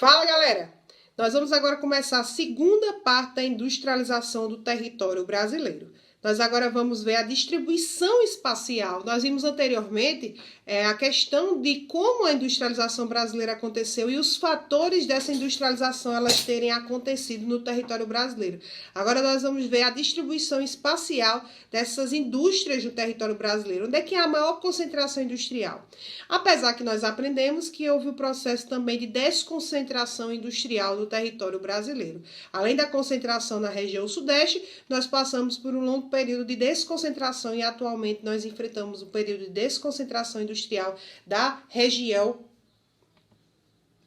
Fala, galera! Nós vamos agora começar a segunda parte da industrialização do território brasileiro. Nós agora vamos ver a distribuição espacial. Nós vimos anteriormente a questão de como a industrialização brasileira aconteceu e os fatores dessa industrialização elas terem acontecido no território brasileiro. Agora nós vamos ver a distribuição espacial dessas indústrias no território brasileiro. Onde é que há a maior concentração industrial? Apesar que nós aprendemos que houve o processo também de desconcentração industrial no território brasileiro. Além da concentração na região sudeste, nós passamos por um longo período de desconcentração e atualmente nós enfrentamos um período de desconcentração industrial da região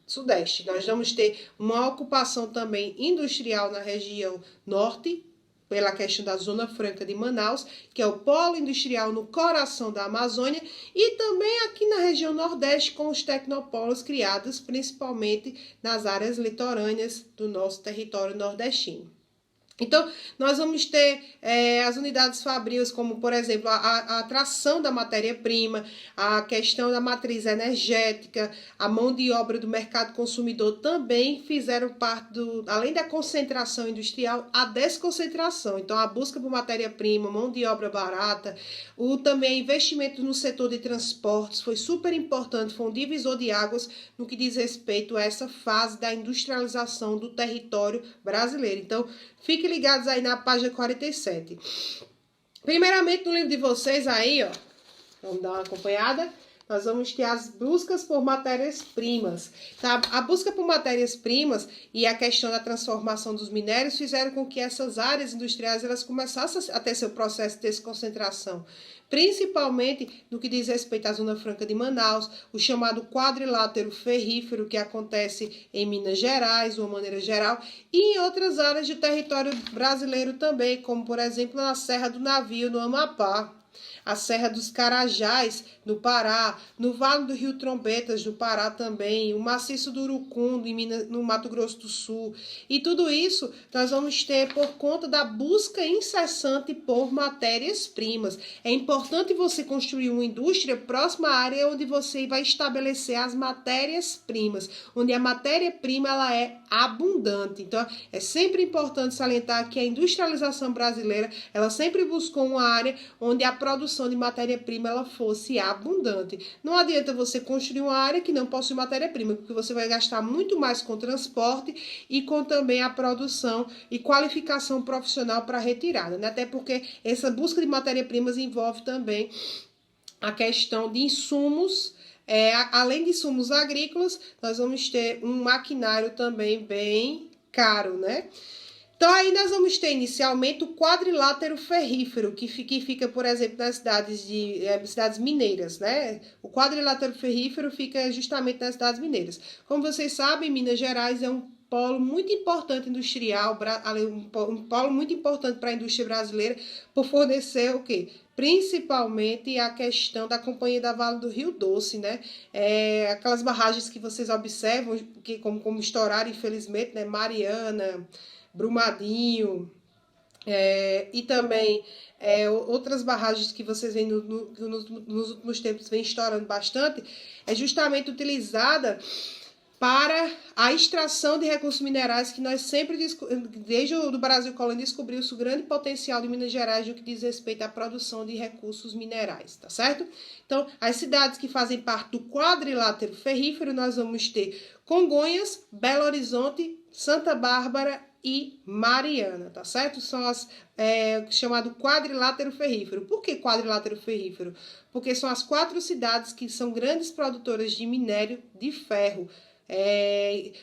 sudeste. Nós vamos ter uma ocupação também industrial na região norte, pela questão da Zona Franca de Manaus, que é o polo industrial no coração da Amazônia, e também aqui na região nordeste com os tecnopolos criados principalmente nas áreas litorâneas do nosso território nordestino. Então, nós vamos ter as unidades fabrios, como, por exemplo, a atração da matéria-prima, a questão da matriz energética, a mão de obra do mercado consumidor também fizeram parte, além da concentração industrial, a desconcentração. Então, a busca por matéria-prima, mão de obra barata, também investimento no setor de transportes foi super importante, foi um divisor de águas no que diz respeito a essa fase da industrialização do território brasileiro. Então, fiquem ligados aí na página 47. Primeiramente, no livro de vocês aí, ó, vamos dar uma acompanhada. Nós vamos ter as buscas por matérias-primas. Tá? A busca por matérias-primas e a questão da transformação dos minérios fizeram com que essas áreas industriais elas começassem a ter seu processo de desconcentração. Principalmente no que diz respeito à Zona Franca de Manaus, o chamado quadrilátero ferrífero que acontece em Minas Gerais, de uma maneira geral, e em outras áreas do território brasileiro também, como por exemplo na Serra do Navio, no Amapá, a Serra dos Carajás, no Pará, no Vale do Rio Trombetas, no Pará também, o Maciço do Urucum, no Mato Grosso do Sul. E tudo isso nós vamos ter por conta da busca incessante por matérias-primas. É importante você construir uma indústria próxima à área onde você vai estabelecer as matérias-primas, onde a matéria-prima ela é abundante. Então, é sempre importante salientar que a industrialização brasileira, ela sempre buscou uma área onde a produção de matéria-prima ela fosse abundante. Não adianta você construir uma área que não possui matéria-prima, porque você vai gastar muito mais com transporte e com também a produção e qualificação profissional para retirada, né? Até porque essa busca de matéria-primas envolve também a questão de insumos. Além de insumos agrícolas, nós vamos ter um maquinário também bem caro, né? Então, aí nós vamos ter inicialmente o quadrilátero ferrífero, que fica, por exemplo, nas cidades mineiras, né? O quadrilátero ferrífero fica justamente nas cidades mineiras. Como vocês sabem, Minas Gerais é um polo muito importante industrial, um polo muito importante para a indústria brasileira, por fornecer o quê? Principalmente a questão da Companhia da Vale do Rio Doce, né? Aquelas barragens que vocês observam, que como estouraram, infelizmente, né? Mariana, Brumadinho, e também outras barragens que vocês veem nos últimos tempos vem estourando bastante, é justamente utilizada para a extração de recursos minerais que nós sempre, desde o Brasil colônia, descobriu-se o grande potencial de Minas Gerais no que diz respeito à produção de recursos minerais, tá certo? Então, as cidades que fazem parte do quadrilátero ferrífero, nós vamos ter Congonhas, Belo Horizonte, Santa Bárbara e Mariana, tá certo? São as chamado quadrilátero ferrífero. Por que quadrilátero ferrífero? Porque são as 4 cidades que são grandes produtoras de minério de ferro.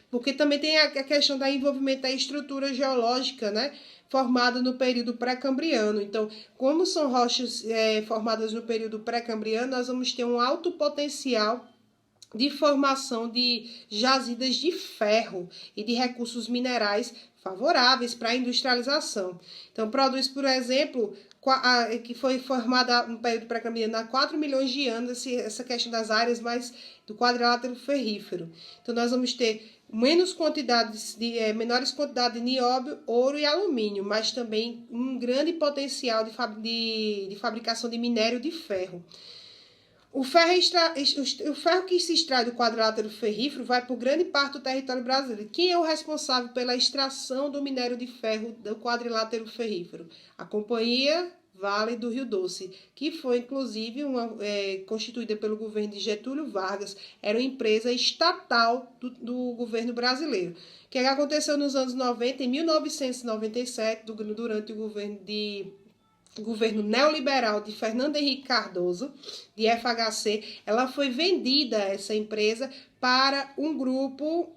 Porque também tem a questão do envolvimento da estrutura geológica, né? Formada no período pré-cambriano. Então, como são rochas formadas no período pré-cambriano, nós vamos ter um alto potencial de formação de jazidas de ferro e de recursos minerais favoráveis para a industrialização. Então, produz, por exemplo, que foi formada no período pré-cambriano há 4 milhões de anos, essa questão das áreas mais do quadrilátero ferrífero. Então, nós vamos ter menores quantidades de nióbio, ouro e alumínio, mas também um grande potencial de fabricação de minério de ferro. O ferro que se extrai do quadrilátero ferrífero vai por grande parte do território brasileiro. Quem é o responsável pela extração do minério de ferro do quadrilátero ferrífero? A Companhia Vale do Rio Doce, que foi inclusive constituída pelo governo de Getúlio Vargas, era uma empresa estatal do governo brasileiro. O que aconteceu nos anos 90, em 1997, durante o governo neoliberal de Fernando Henrique Cardoso, de FHC, ela foi vendida, essa empresa, para um grupo,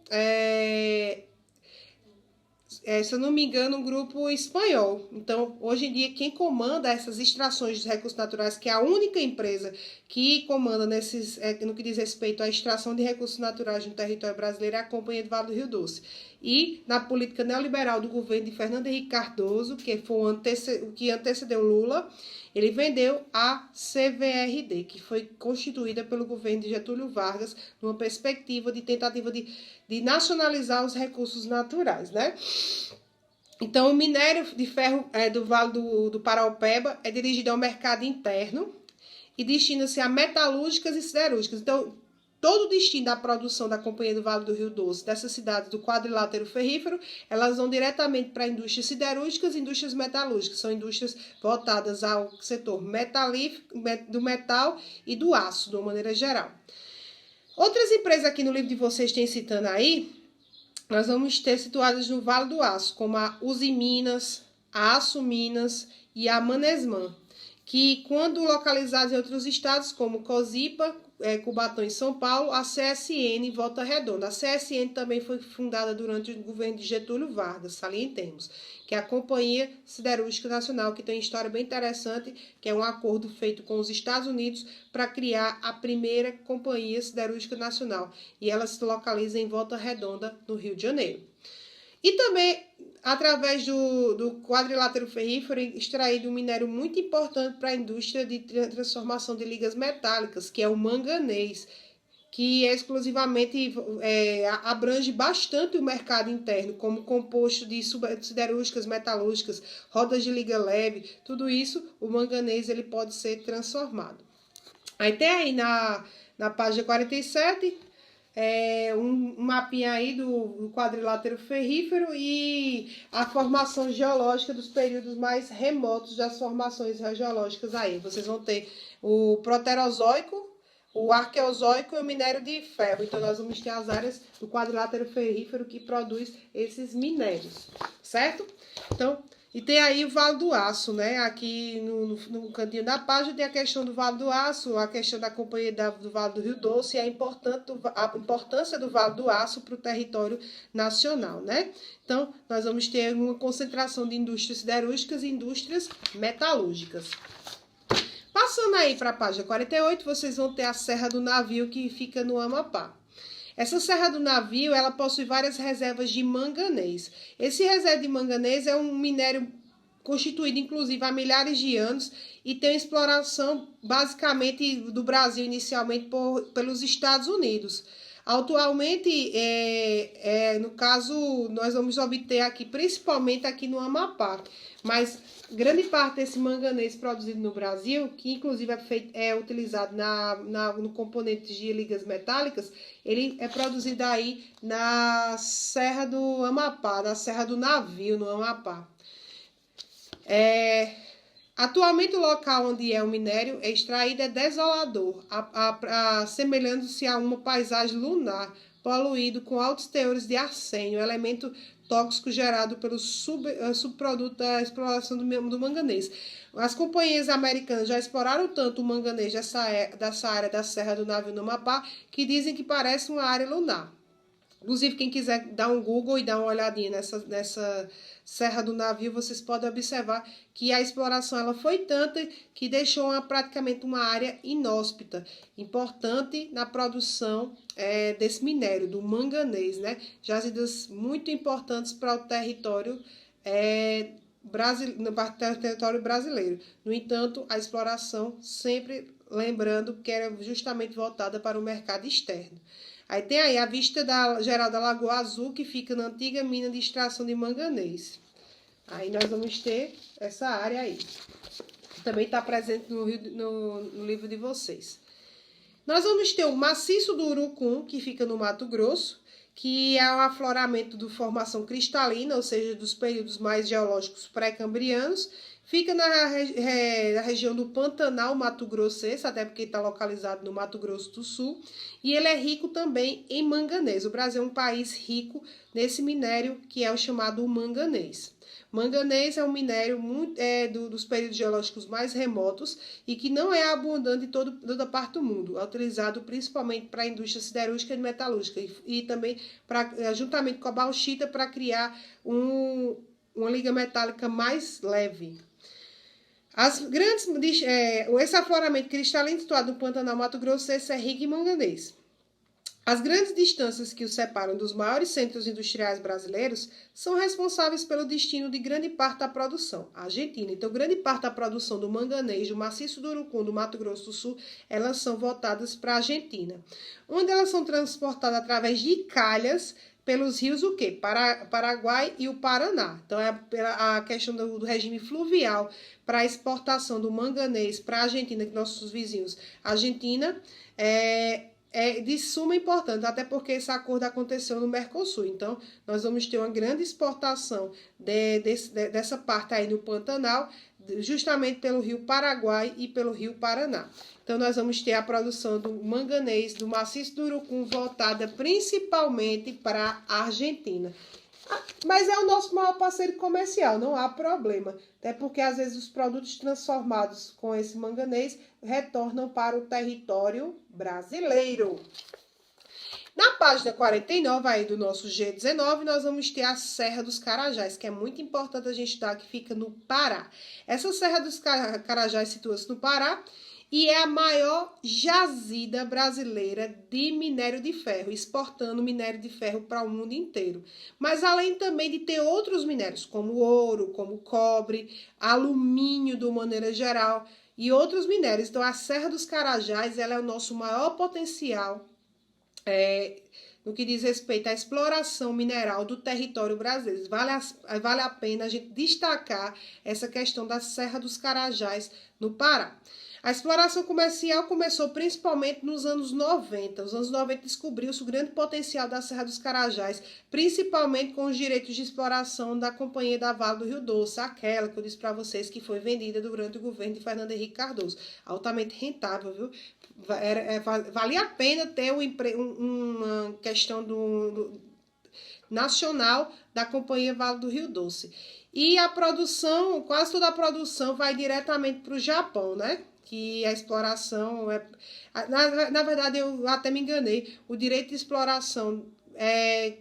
se eu não me engano, um grupo espanhol. Então, hoje em dia, quem comanda essas extrações de recursos naturais, que é a única empresa que comanda no que diz respeito à extração de recursos naturais no território brasileiro, é a Companhia do Vale do Rio Doce. E na política neoliberal do governo de Fernando Henrique Cardoso, que foi o que antecedeu Lula, ele vendeu a CVRD, que foi constituída pelo governo de Getúlio Vargas, numa perspectiva de tentativa de nacionalizar os recursos naturais, né? Então, o minério de ferro do Vale do Paraopeba é dirigido ao mercado interno e destina-se a metalúrgicas e siderúrgicas. Então, todo o destino da produção da Companhia do Vale do Rio Doce, dessas cidades do quadrilátero ferrífero, elas vão diretamente para indústrias siderúrgicas e indústrias metalúrgicas. São indústrias voltadas ao setor do metal e do aço, de uma maneira geral. Outras empresas aqui no livro de vocês têm citando aí, nós vamos ter situadas no Vale do Aço, como a Uzi Minas, a Aço Minas e a Manesman, que quando localizadas em outros estados, como Cozipa, Cubatão em São Paulo, a CSN Volta Redonda. A CSN também foi fundada durante o governo de Getúlio Vargas, salientemos, que é a Companhia Siderúrgica Nacional, que tem uma história bem interessante, que é um acordo feito com os Estados Unidos para criar a primeira Companhia Siderúrgica Nacional. E ela se localiza em Volta Redonda, no Rio de Janeiro. E também, através do quadrilátero ferrífero, extraído um minério muito importante para a indústria de transformação de ligas metálicas, que é o manganês, que exclusivamente abrange bastante o mercado interno, como composto de siderúrgicas, metalúrgicas, rodas de liga leve, tudo isso, o manganês ele pode ser transformado. Aí tem aí na página 47... um mapinha aí do quadrilátero ferrífero e a formação geológica dos períodos mais remotos das formações geológicas aí. Vocês vão ter o proterozoico, o arqueozoico e o minério de ferro. Então, nós vamos ter as áreas do quadrilátero ferrífero que produz esses minérios, certo? Então, e tem aí o Vale do Aço, né? Aqui no cantinho da página tem a questão do Vale do Aço, a questão da Companhia do Vale do Rio Doce e a importância do Vale do Aço para o território nacional, né? Então, nós vamos ter uma concentração de indústrias siderúrgicas e indústrias metalúrgicas. Passando aí para a página 48, vocês vão ter a Serra do Navio, que fica no Amapá. Essa Serra do Navio, ela possui várias reservas de manganês. Esse reserva de manganês é um minério constituído, inclusive, há milhares de anos e tem exploração, basicamente, do Brasil, inicialmente, pelos Estados Unidos. Atualmente, no caso, nós vamos obter aqui, principalmente aqui no Amapá, mas grande parte desse manganês produzido no Brasil, que inclusive é utilizado no componente de ligas metálicas, ele é produzido aí na Serra do Amapá, na Serra do Navio, no Amapá. Atualmente o local onde é o minério é extraído é desolador, assemelhando-se a uma paisagem lunar, poluído com altos teores de arsênio, elemento tóxico gerado pelo subproduto da exploração do manganês. As companhias americanas já exploraram tanto o manganês dessa área da Serra do Navio no Amapá que dizem que parece uma área lunar. Inclusive, quem quiser dar um Google e dar uma olhadinha nessa Serra do Navio, vocês podem observar que a exploração ela foi tanta que deixou praticamente uma área inóspita, importante na produção desse minério, do manganês, né? Jazidas muito importantes para o território brasileiro. No entanto, a exploração sempre lembrando que era justamente voltada para o mercado externo. Aí tem aí a vista geral da Lagoa Azul, que fica na antiga mina de extração de manganês. Aí nós vamos ter essa área aí. Também está presente no livro de vocês. Nós vamos ter o maciço do Urucum, que fica no Mato Grosso, que é o afloramento de formação cristalina, ou seja, dos períodos mais geológicos pré-cambrianos. Fica na região do Pantanal Mato Grossense, até porque está localizado no Mato Grosso do Sul. E ele é rico também em manganês. O Brasil é um país rico nesse minério, que é o chamado manganês. Manganês é um minério dos períodos geológicos mais remotos e que não é abundante em toda parte do mundo. É utilizado principalmente para a indústria siderúrgica e metalúrgica e também juntamente com a bauxita para criar uma liga metálica mais leve. Esse afloramento cristalino situado no Pantanal Mato Grossense é rico em manganês. As grandes distâncias que o separam dos maiores centros industriais brasileiros são responsáveis pelo destino de grande parte da produção. A Argentina, então, grande parte da produção do manganês, do maciço do Urucum, do Mato Grosso do Sul, elas são voltadas para a Argentina, onde elas são transportadas através de calhas pelos rios o quê? Paraguai e o Paraná. Então, é a questão do regime fluvial para a exportação do manganês para a Argentina, que nossos vizinhos, a Argentina é de suma importância, até porque esse acordo aconteceu no Mercosul. Então, nós vamos ter uma grande exportação dessa parte aí no Pantanal, justamente pelo rio Paraguai e pelo rio Paraná. Então, nós vamos ter a produção do manganês, do maciço do Urucum, voltada principalmente para a Argentina. Mas é o nosso maior parceiro comercial, não há problema. Até porque, às vezes, os produtos transformados com esse manganês retornam para o território brasileiro. Na página 49 aí do nosso G19, nós vamos ter a Serra dos Carajás, que é muito importante a gente dar, que fica no Pará. Essa Serra dos Carajás situa-se no Pará e é a maior jazida brasileira de minério de ferro, exportando minério de ferro para o mundo inteiro. Mas além também de ter outros minérios, como ouro, como cobre, alumínio de maneira geral e outros minérios. Então a Serra dos Carajás ela é o nosso maior potencial no que diz respeito à exploração mineral do território brasileiro. Vale a pena a gente destacar essa questão da Serra dos Carajás no Pará. A exploração comercial começou principalmente nos anos 90. Os anos 90 descobriu-se o grande potencial da Serra dos Carajás, principalmente com os direitos de exploração da Companhia da Vale do Rio Doce, aquela que eu disse para vocês que foi vendida durante o governo de Fernando Henrique Cardoso. Altamente rentável, viu? Valia a pena ter uma questão nacional da Companhia Vale do Rio Doce. E a produção, quase toda a produção vai diretamente para o Japão, né? Que a exploração na verdade, eu até me enganei. O direito de exploração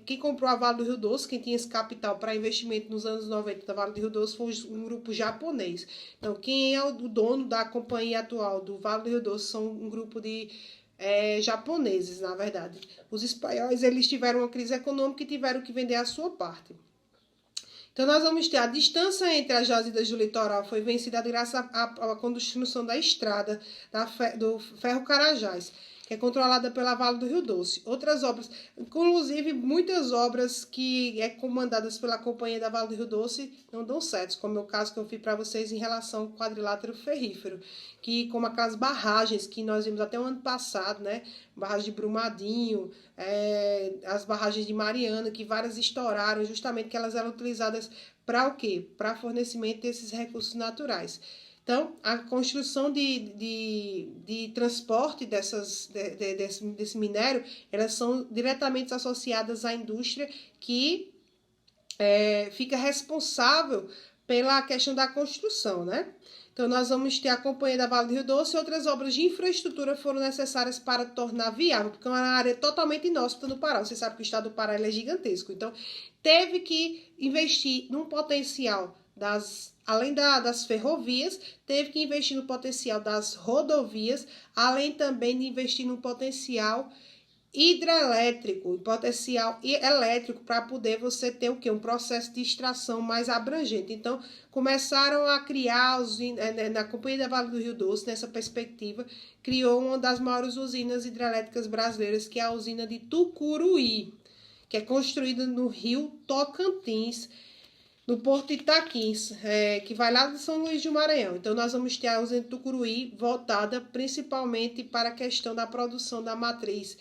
quem comprou a Vale do Rio Doce, quem tinha esse capital para investimento nos anos 90 da Vale do Rio Doce foi um grupo japonês. Então, quem é o dono da companhia atual do Vale do Rio Doce são um grupo de japoneses, na verdade. Os espanhóis, eles tiveram uma crise econômica e tiveram que vender a sua parte. Então, nós vamos ter a distância entre as jazidas do litoral foi vencida graças à construção da estrada do Ferro Carajás, que é controlada pela Vale do Rio Doce. Outras obras, inclusive muitas obras que comandadas pela Companhia da Vale do Rio Doce não dão certo, como é o caso que eu fiz para vocês em relação ao quadrilátero ferrífero, que como aquelas barragens que nós vimos até o ano passado, né? Barragem de Brumadinho, as barragens de Mariana, que várias estouraram, justamente que elas eram utilizadas para o quê? Para fornecimento desses recursos naturais. Então, a construção de transporte desse minério, elas são diretamente associadas à indústria que fica responsável pela questão da construção, né? Então, nós vamos ter a Companhia da Vale do Rio Doce e outras obras de infraestrutura foram necessárias para tornar viável, porque é uma área totalmente inóspita no Pará. Você sabe que o estado do Pará é gigantesco. Então, teve que investir num potencial além das ferrovias, teve que investir no potencial das rodovias, além também de investir no potencial hidrelétrico, potencial elétrico, para poder você ter o quê? Um processo de extração mais abrangente. Então, começaram a criar, na Companhia da Vale do Rio Doce, nessa perspectiva, criou uma das maiores usinas hidrelétricas brasileiras, que é a usina de Tucuruí, que é construída no rio Tocantins, no Porto de Itaquins, que vai lá de São Luís do Maranhão. Então, nós vamos ter a usina de Tucuruí voltada principalmente para a questão da produção da matriz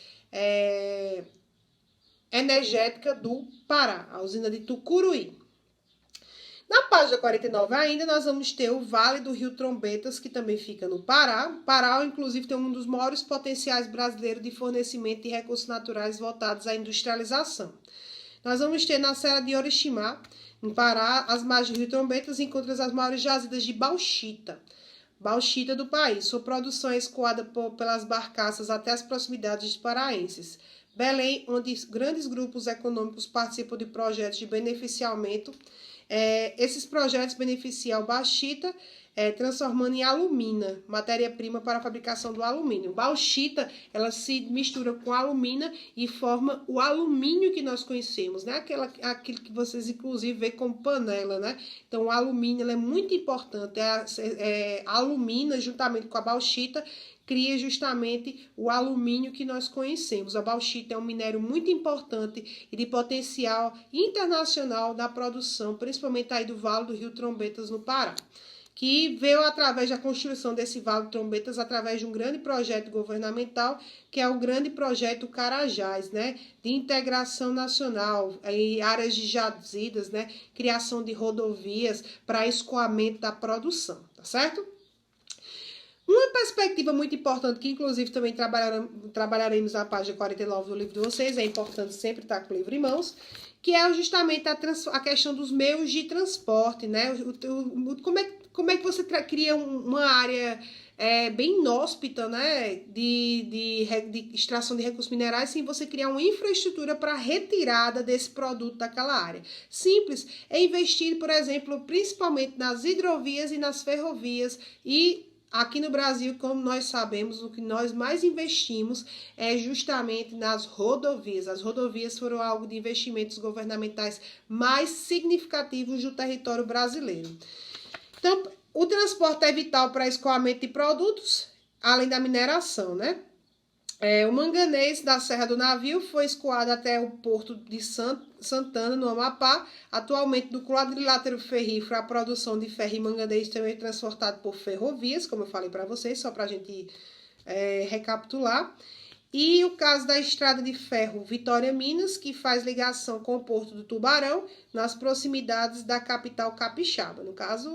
energética do Pará, a usina de Tucuruí. Na página 49 ainda, nós vamos ter o Vale do Rio Trombetas, que também fica no Pará. O Pará, inclusive, tem um dos maiores potenciais brasileiros de fornecimento de recursos naturais voltados à industrialização. Nós vamos ter na Serra de Oriximá, no Pará, as margens do Rio Trombetas, encontram as maiores jazidas de bauxita do país. Sua produção é escoada pelas barcaças até as proximidades dos paraenses. Belém, onde grandes grupos econômicos participam de projetos de beneficiamento. Esses projetos beneficiam o bauxita, transformando em alumina, matéria-prima para a fabricação do alumínio. Bauxita, ela se mistura com alumina e forma o alumínio que nós conhecemos, né? Aquilo que vocês, inclusive, vê como panela, né? Então, o alumínio é muito importante. A alumina, juntamente com a bauxita, cria justamente o alumínio que nós conhecemos. A bauxita é um minério muito importante e de potencial internacional da produção, principalmente aí do Vale do Rio Trombetas, no Pará, que veio através da construção desse Vale do Trombetas, através de um grande projeto governamental, que é o grande projeto Carajás, né, de integração nacional em áreas de jazidas, né, criação de rodovias para escoamento da produção, tá certo? Uma perspectiva muito importante, que inclusive também trabalharemos na página 49 do livro de vocês, é importante sempre estar com o livro em mãos, que é justamente a questão dos meios de transporte, né? Como é que você cria uma área bem inóspita, né, de extração de recursos minerais, sem você criar uma infraestrutura para retirada desse produto daquela área? Simples, é investir, por exemplo, principalmente nas hidrovias e nas ferrovias. E aqui no Brasil, como nós sabemos, o que nós mais investimos é justamente nas rodovias. As rodovias foram algo de investimentos governamentais mais significativos do território brasileiro. Então, o transporte é vital para escoamento de produtos, além da mineração, né? O manganês da Serra do Navio foi escoado até o porto de Santana, no Amapá. Atualmente, do quadrilátero ferrífero, a produção de ferro e manganês também é transportado por ferrovias, como eu falei para vocês, só para a gente recapitular. E o caso da estrada de ferro Vitória Minas, que faz ligação com o porto do Tubarão, nas proximidades da capital capixaba. No caso,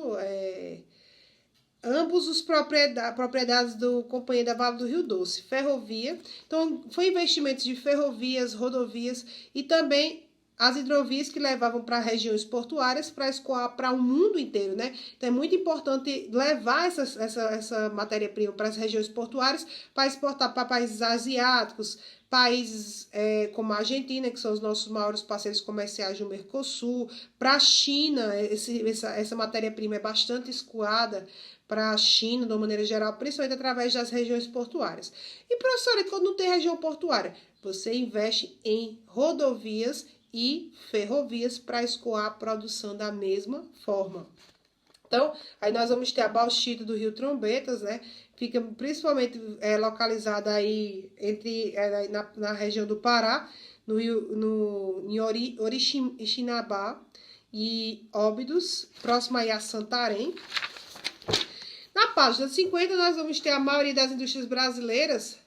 ambos os propriedades do Companhia da Vale do Rio Doce, ferrovia. Então, foi investimentos de ferrovias, rodovias e também as hidrovias que levavam para regiões portuárias para escoar para o mundo inteiro, né? Então, é muito importante levar essa matéria-prima para as regiões portuárias para exportar para países asiáticos, países como a Argentina, que são os nossos maiores parceiros comerciais do Mercosul, para a China. Essa matéria-prima é bastante escoada para a China, de uma maneira geral, principalmente através das regiões portuárias. E, professora, quando não tem região portuária, você investe em rodovias e ferrovias para escoar a produção da mesma forma. Então, aí nós vamos ter a bauxita do Rio Trombetas, né? Fica principalmente localizada aí na região do Pará, em Orixinabá e Óbidos, próximo aí a Santarém. Na página 50, nós vamos ter a maioria das indústrias brasileiras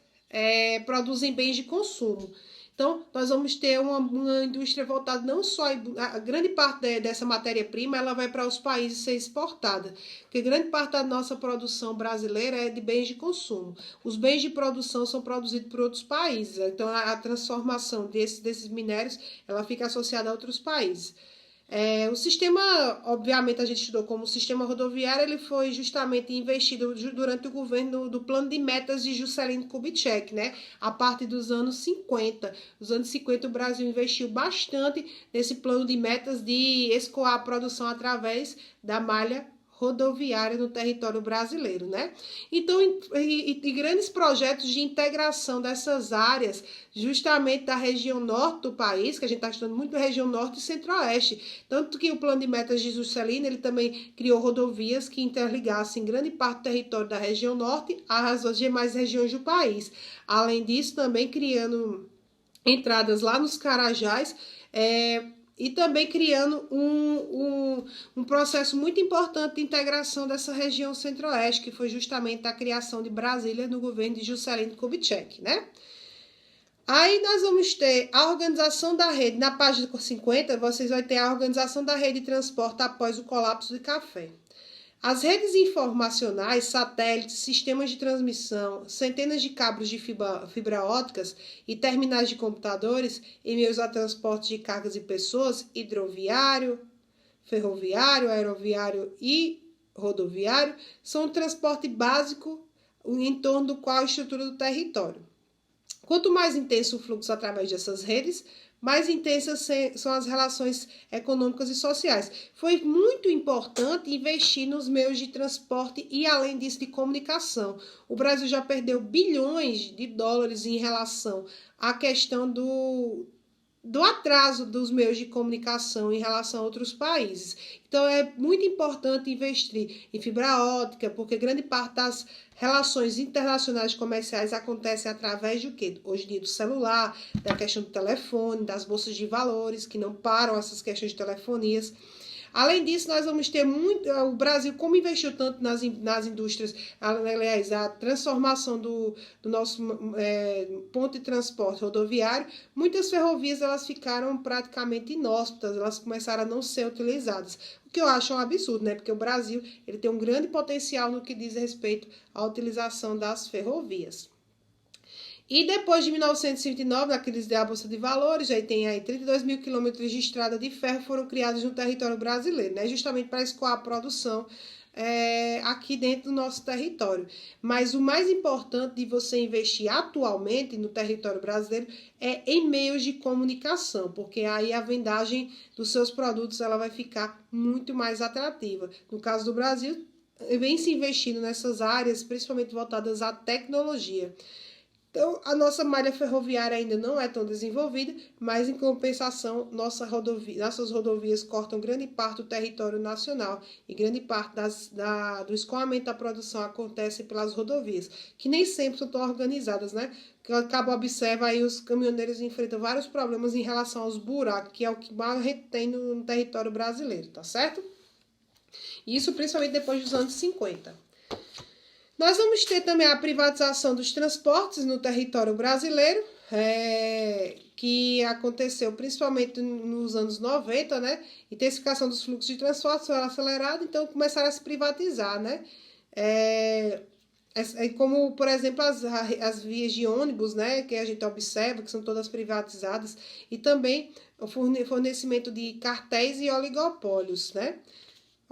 produzem bens de consumo. Então, nós vamos ter uma indústria voltada não só... A grande parte dessa matéria-prima, ela vai para os países ser exportada. Porque grande parte da nossa produção brasileira é de bens de consumo. Os bens de produção são produzidos por outros países. Então, a transformação desses minérios, ela fica associada a outros países. O sistema, obviamente, a gente estudou como sistema rodoviário, ele foi justamente investido durante o governo do plano de metas de Juscelino Kubitschek, né? A partir dos anos 50. Nos anos 50, o Brasil investiu bastante nesse plano de metas de escoar a produção através da malha rodoviária no território brasileiro, né? Então, e grandes projetos de integração dessas áreas, justamente da região norte do país, que a gente está estudando muito a região norte e centro-oeste, tanto que o plano de metas de Juscelino, ele também criou rodovias que interligassem grande parte do território da região norte às demais regiões do país. Além disso, também criando entradas lá nos Carajás, e também criando um processo muito importante de integração dessa região centro-oeste, que foi justamente a criação de Brasília no governo de Juscelino Kubitschek, né? Aí nós vamos ter a organização da rede, na página 50, vocês vão ter a organização da rede de transporte após o colapso de Café. As redes informacionais, satélites, sistemas de transmissão, centenas de cabos de fibra óticas e terminais de computadores em meios a transporte de cargas e pessoas, hidroviário, ferroviário, aeroviário e rodoviário, são o transporte básico em torno do qual a estrutura do território. Quanto mais intenso o fluxo através dessas redes, mais intensas são as relações econômicas e sociais. Foi muito importante investir nos meios de transporte e, além disso, de comunicação. O Brasil já perdeu bilhões de dólares em relação à questão do atraso dos meios de comunicação em relação a outros países. Então, é muito importante investir em fibra ótica, porque grande parte das relações internacionais comerciais acontecem através do quê? Hoje em dia do celular, da questão do telefone, das bolsas de valores, que não param essas questões de telefonias. Além disso, nós vamos ter muito. O Brasil, como investiu tanto nas indústrias, aliás, a transformação do nosso ponto de transporte rodoviário, muitas ferrovias elas ficaram praticamente inóspitas, elas começaram a não ser utilizadas. O que eu acho um absurdo, né? Porque o Brasil ele tem um grande potencial no que diz respeito à utilização das ferrovias. E depois de 1929, na crise da Bolsa de Valores, aí tem aí 32 mil quilômetros de estrada de ferro foram criados no território brasileiro, né? Justamente para escoar a produção aqui dentro do nosso território. Mas o mais importante de você investir atualmente no território brasileiro é em meios de comunicação, porque aí a vendagem dos seus produtos ela vai ficar muito mais atrativa. No caso do Brasil, vem se investindo nessas áreas, principalmente voltadas à tecnologia. Então, a nossa malha ferroviária ainda não é tão desenvolvida, mas, em compensação, nossas rodovias cortam grande parte do território nacional e grande parte do escoamento da produção acontece pelas rodovias, que nem sempre são tão organizadas, né? Cabo observa aí os caminhoneiros enfrentam vários problemas em relação aos buracos, que é o que mais a gente tem no território brasileiro, tá certo? Isso principalmente depois dos anos 50. Nós vamos ter também a privatização dos transportes no território brasileiro, que aconteceu principalmente nos anos 90, né? Intensificação dos fluxos de transporte foi acelerada, então começaram a se privatizar, né? Como, por exemplo, as vias de ônibus, né? Que a gente observa, que são todas privatizadas, e também o fornecimento de cartéis e oligopólios, né?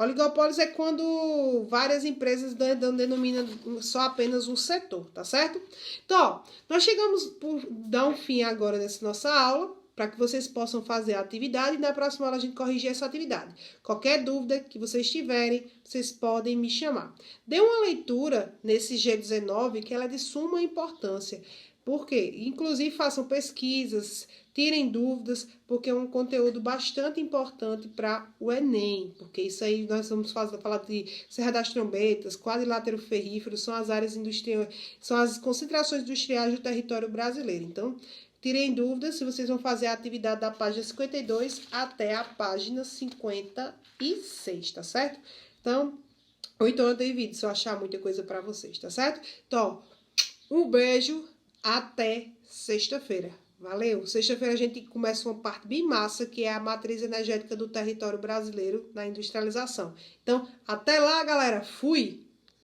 Oligopólios é quando várias empresas denominam só apenas um setor, tá certo? Então, ó, nós chegamos por dar um fim agora nessa nossa aula, para que vocês possam fazer a atividade e na próxima aula a gente corrigir essa atividade. Qualquer dúvida que vocês tiverem, vocês podem me chamar. Dê uma leitura nesse G19, que ela é de suma importância. Por quê? Inclusive façam pesquisas, tirem dúvidas, porque é um conteúdo bastante importante para o Enem, porque isso aí nós vamos falar de Serra das Trombetas, quadrilátero ferrífero, são as áreas industriais, são as concentrações industriais do território brasileiro. Então, tirem dúvidas se vocês vão fazer a atividade da página 52 até a página 56, tá certo? Então, ou então eu dei vídeo se eu achar muita coisa para vocês, tá certo? Então, um beijo. Até sexta-feira. Valeu! Sexta-feira a gente começa uma parte bem massa, que é a matriz energética do território brasileiro na industrialização. Então, até lá, galera! Fui!